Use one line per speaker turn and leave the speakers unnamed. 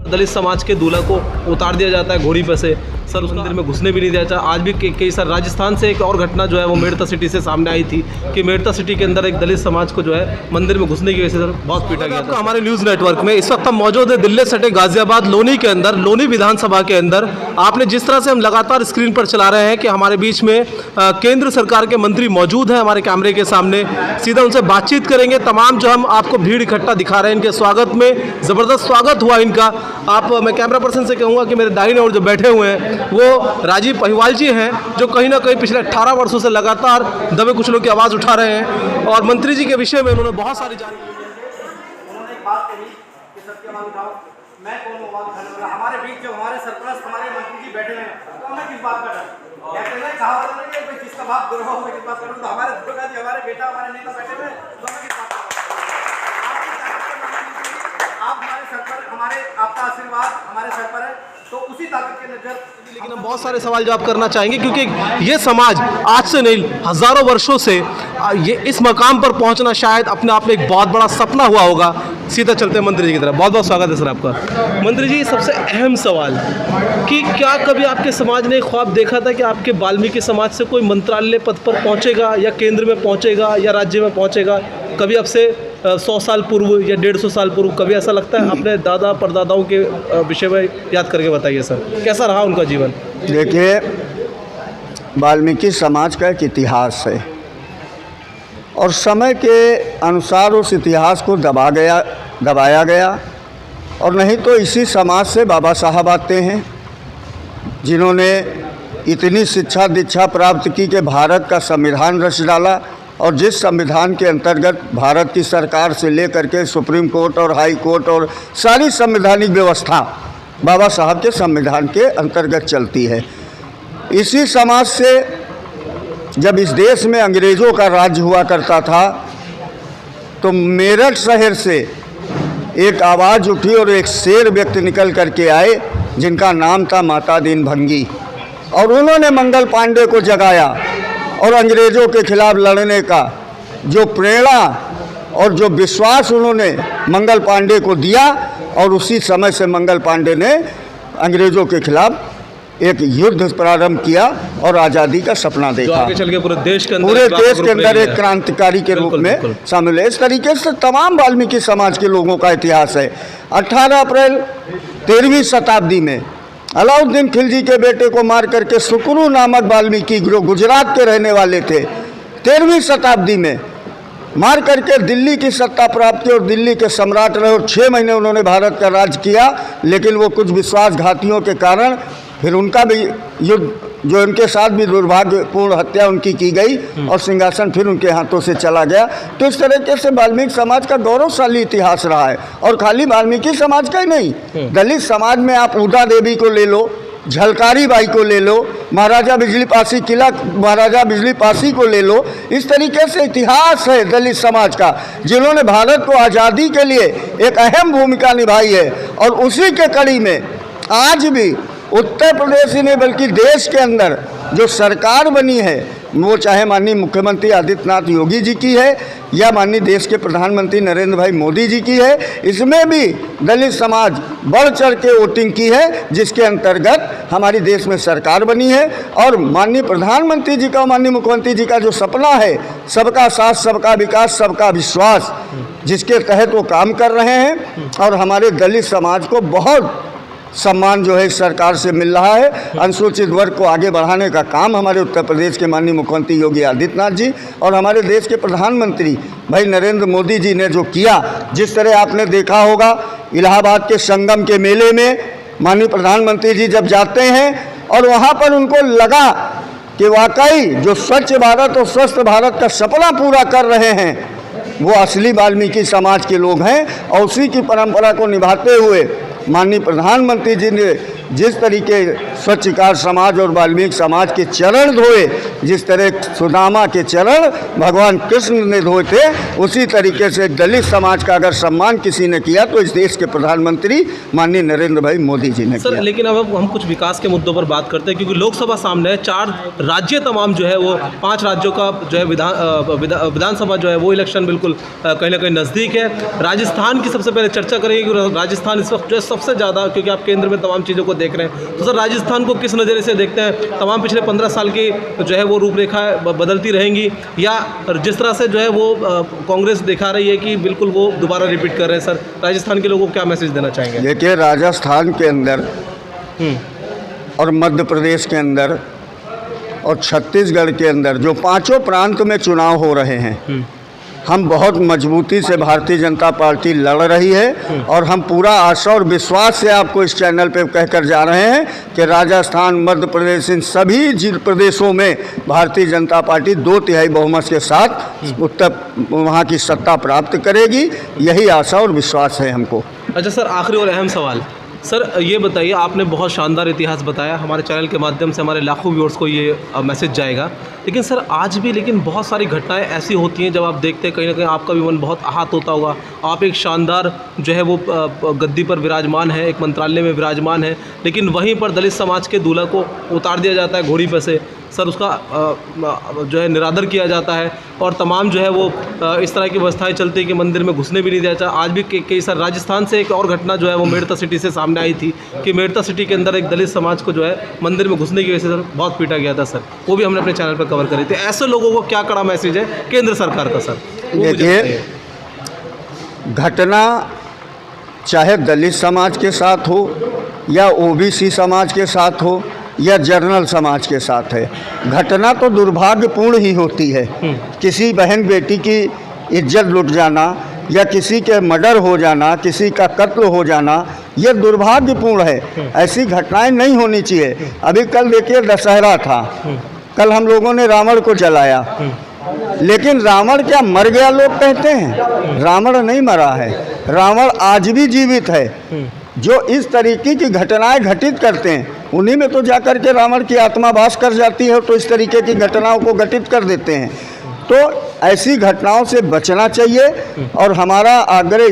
दलित समाज के दूल्हा को उतार दिया जाता है घोड़ी पे से सर, उस मंदिर में घुसने भी नहीं दिया जाता। आज भी कई सर राजस्थान से एक और घटना जो है वो मेड़ता सिटी से सामने आई थी कि मेड़ता सिटी के अंदर एक दलित समाज को जो है मंदिर में घुसने की वजह से सर बहुत पीटा गया था। हमारे न्यूज़ नेटवर्क में इस वक्त हम मौजूद है दिल्ली सटे गाजियाबाद लोनी के अंदर, लोनी विधानसभा के अंदर। आपने जिस तरह से हम लगातार स्क्रीन पर चला रहे हैं कि हमारे बीच में केंद्र सरकार के मंत्री मौजूद हैं हमारे कैमरे के सामने, सीधा उनसे बातचीत करेंगे। तमाम जो हम आपको भीड़ इकट्ठा दिखा रहे हैं इनके स्वागत में, ज़बरदस्त स्वागत हुआ इनका। मैं कैमरा पर्सन से कहूँगा कि मेरे दाहिने ओर जो बैठे हुए हैं वो राजीव पहिवाल जी हैं, जो कहीं ना कहीं पिछले 18 वर्षों से लगातार दबे कुचलों की आवाज़ उठा रहे हैं और मंत्री जी के विषय में उन्होंने बहुत सारी जानकारी।
उन्होंने एक बात कही कि सबकी आवाज़ उठाओ, मैं कौन हूँ आवाज़ उठाने वाला। हमारे बीच जो हमारे सरपरस्त हमारे मंत्री जी बैठे हैं तो हमें किस बात का डर? कहते हैं कहावत है कि भाई जिसका बाप दुर्गा हो किस बात करूँ, तो हमारे दुर्गा जी हमारे बेटा हमारे नेता बैठे हुए तो हमें किस बात का? आप हमारे सर पर, हमारे आपका आशीर्वाद हमारे सर पर है, तो उसी ताकत के नजर।
लेकिन हम बहुत सारे सवाल जवाब करना चाहेंगे क्योंकि ये समाज आज से नहीं हज़ारों वर्षों से ये इस मकाम पर पहुंचना शायद अपने आप में एक बहुत बड़ा सपना हुआ होगा। सीधा चलते हैं मंत्री जी की तरफ। बहुत बहुत स्वागत है सर आपका। मंत्री जी, सबसे अहम सवाल कि क्या कभी आपके समाज ने ख्वाब देखा था कि आपके वाल्मीकि समाज से कोई मंत्रालय पद पर पहुंचेगा या केंद्र में पहुंचेगा या राज्य में पहुंचेगा? कभी आपसे 100 साल पूर्व या 150 साल पूर्व कभी ऐसा लगता है? अपने दादा परदादाओं के विषय में याद करके बताइए सर, कैसा रहा उनका जीवन?
देखिए, वाल्मीकि समाज का एक इतिहास है और समय के अनुसार उस इतिहास को दबाया गया और नहीं तो इसी समाज से बाबा साहब आते हैं जिन्होंने इतनी शिक्षा दीक्षा प्राप्त की कि भारत का संविधान रच डाला और जिस संविधान के अंतर्गत भारत की सरकार से लेकर के सुप्रीम कोर्ट और हाई कोर्ट और सारी संवैधानिक व्यवस्था बाबा साहब के संविधान के अंतर्गत चलती है। इसी समाज से जब इस देश में अंग्रेज़ों का राज हुआ करता था तो मेरठ शहर से एक आवाज़ उठी और एक शेर व्यक्ति निकल करके आए जिनका नाम था माता दीन भंगी, और उन्होंने मंगल पांडे को जगाया और अंग्रेज़ों के खिलाफ़ लड़ने का जो प्रेरणा और जो विश्वास उन्होंने मंगल पांडे को दिया, और उसी समय से मंगल पांडे ने अंग्रेज़ों के खिलाफ़ एक युद्ध प्रारंभ किया और आज़ादी का सपना देखा।
आगे चल के पूरे देश के अंदर
एक क्रांतिकारी के रूप में शामिल है। इस तरीके से तमाम वाल्मीकि समाज के लोगों का इतिहास है। 18 अप्रैल 13वीं शताब्दी में अलाउद्दीन खिलजी के बेटे को मार करके सुकरू नामक वाल्मीकि जो गुजरात के रहने वाले थे 13वीं शताब्दी में मार करके दिल्ली की सत्ता प्राप्त की और दिल्ली के सम्राट रहे और 6 महीने उन्होंने भारत का राज किया। लेकिन वो कुछ विश्वासघातियों के कारण फिर उनका भी युद्ध, जो उनके साथ भी दुर्भाग्यपूर्ण हत्या उनकी की गई और सिंहासन फिर उनके हाथों से चला गया। तो इस तरीके से वाल्मीकि समाज का गौरवशाली इतिहास रहा है। और खाली वाल्मीकि समाज का ही नहीं, दलित समाज में आप उदा देवी को ले लो, झलकारी बाई को ले लो, महाराजा बिजली पासी किला महाराजा बिजली पासी को ले लो। इस तरीके से इतिहास है दलित समाज का, जिन्होंने भारत को आज़ादी के लिए एक अहम भूमिका निभाई है। और उसी के कड़ी में आज भी उत्तर प्रदेश ही नहीं बल्कि देश के अंदर जो सरकार बनी है वो चाहे माननीय मुख्यमंत्री आदित्यनाथ योगी जी की है या माननीय देश के प्रधानमंत्री नरेंद्र भाई मोदी जी की है, इसमें भी दलित समाज बढ़ चढ़ के वोटिंग की है, जिसके अंतर्गत हमारी देश में सरकार बनी है। और माननीय प्रधानमंत्री जी का और माननीय मुख्यमंत्री जी का जो सपना है सबका साथ सबका विकास सबका विश्वास, जिसके तहत वो काम कर रहे हैं। और हमारे दलित समाज को बहुत सम्मान जो है सरकार से मिल रहा है। अनुसूचित वर्ग को आगे बढ़ाने का काम हमारे उत्तर प्रदेश के माननीय मुख्यमंत्री योगी आदित्यनाथ जी और हमारे देश के प्रधानमंत्री भाई नरेंद्र मोदी जी ने जो किया, जिस तरह आपने देखा होगा इलाहाबाद के संगम के मेले में माननीय प्रधानमंत्री जी जब जाते हैं और वहाँ पर उनको लगा कि वाकई जो स्वच्छ भारत और स्वस्थ भारत का सपना पूरा कर रहे हैं वो असली वाल्मीकि समाज के लोग हैं। और उसी की परंपरा को निभाते हुए माननीय प्रधानमंत्री जी ने जिस तरीके स्वच्छकार समाज और वाल्मीकि समाज के चरण धोए, जिस तरह सुदामा के चरण भगवान कृष्ण ने धोए थे, उसी तरीके से दलित समाज का अगर सम्मान किसी ने किया तो इस देश के प्रधानमंत्री माननीय नरेंद्र भाई मोदी जी ने
सर
किया।
लेकिन अब हम कुछ विकास के मुद्दों पर बात करते हैं, क्योंकि लोकसभा सामने है, 4 राज्य तमाम जो है वो 5 राज्यों का जो है विधानसभा जो है वो इलेक्शन बिल्कुल कहीं ना कहीं नज़दीक है। राजस्थान की सबसे पहले चर्चा करेंगे कि राजस्थान इस वक्त जो है सबसे ज़्यादा, क्योंकि आप केंद्र में तमाम चीज़ों को देख रहे हैं, तो सर राजस्थान को किस नज़रिए से देखते हैं? तमाम पिछले 15 साल की जो है वो रूपरेखा बदलती रहेंगी, या जिस तरह से जो है वो कांग्रेस दिखा रही है कि बिल्कुल वो दोबारा रिपीट कर रहे हैं? सर राजस्थान के लोगों को क्या मैसेज देना चाहेंगे?
देखिए, राजस्थान के अंदर और मध्य प्रदेश के अंदर और छत्तीसगढ़ के अंदर जो 5 प्रांत में चुनाव हो रहे हैं, हम बहुत मजबूती से भारतीय जनता पार्टी लड़ रही है और हम पूरा आशा और विश्वास से आपको इस चैनल पे कहकर जा रहे हैं कि राजस्थान, मध्य प्रदेश, इन सभी प्रदेशों में भारतीय जनता पार्टी 2/3 बहुमत के साथ वहाँ की सत्ता प्राप्त करेगी। यही आशा और विश्वास है हमको।
अच्छा सर, आखिरी और अहम सवाल सर, ये बताइए, आपने बहुत शानदार इतिहास बताया, हमारे चैनल के माध्यम से हमारे लाखों व्यूअर्स को ये मैसेज जाएगा, लेकिन सर आज भी बहुत सारी घटनाएं ऐसी होती हैं जब आप देखते हैं कहीं ना कहीं आपका भी मन बहुत आहत होता होगा। आप एक शानदार जो है वो गद्दी पर विराजमान है, एक मंत्रालय में विराजमान है, लेकिन वहीं पर दलित समाज के दूल्हा को उतार दिया जाता है घोड़ी पर से, सर उसका जो है निरादर किया जाता है, और तमाम जो है वो इस तरह की व्यवस्थाएं चलती है कि मंदिर में घुसने भी नहीं दिया जाता। आज भी कई सर राजस्थान से एक और घटना जो है वो मेड़ता सिटी से सामने आई थी कि मेड़ता सिटी के अंदर एक दलित समाज को जो है मंदिर में घुसने की वजह से सर बहुत पीटा गया था सर, वो भी हमने अपने चैनल पर कवर करी थी। ऐसे लोगों को क्या कड़ा मैसेज है केंद्र सरकार का सर?
देखिए, घटना चाहे दलित समाज के साथ हो या ओबीसी समाज के साथ हो या जनरल समाज के साथ है, घटना तो दुर्भाग्यपूर्ण ही होती है। किसी बहन बेटी की इज्जत लुट जाना या किसी के मर्डर हो जाना, किसी का कत्ल हो जाना, यह दुर्भाग्यपूर्ण है। ऐसी घटनाएं नहीं होनी चाहिए। अभी कल देखिए दशहरा था, कल हम लोगों ने रावण को जलाया, लेकिन रावण क्या मर गया लोग कहते हैं? रावण नहीं मरा है, रावण आज भी जीवित है। जो इस तरीके की घटनाएं घटित करते हैं उन्हीं में तो जाकर के रावण की आत्मा वास कर जाती है, तो इस तरीके की घटनाओं को घटित कर देते हैं। तो ऐसी घटनाओं से बचना चाहिए और हमारा आग्रह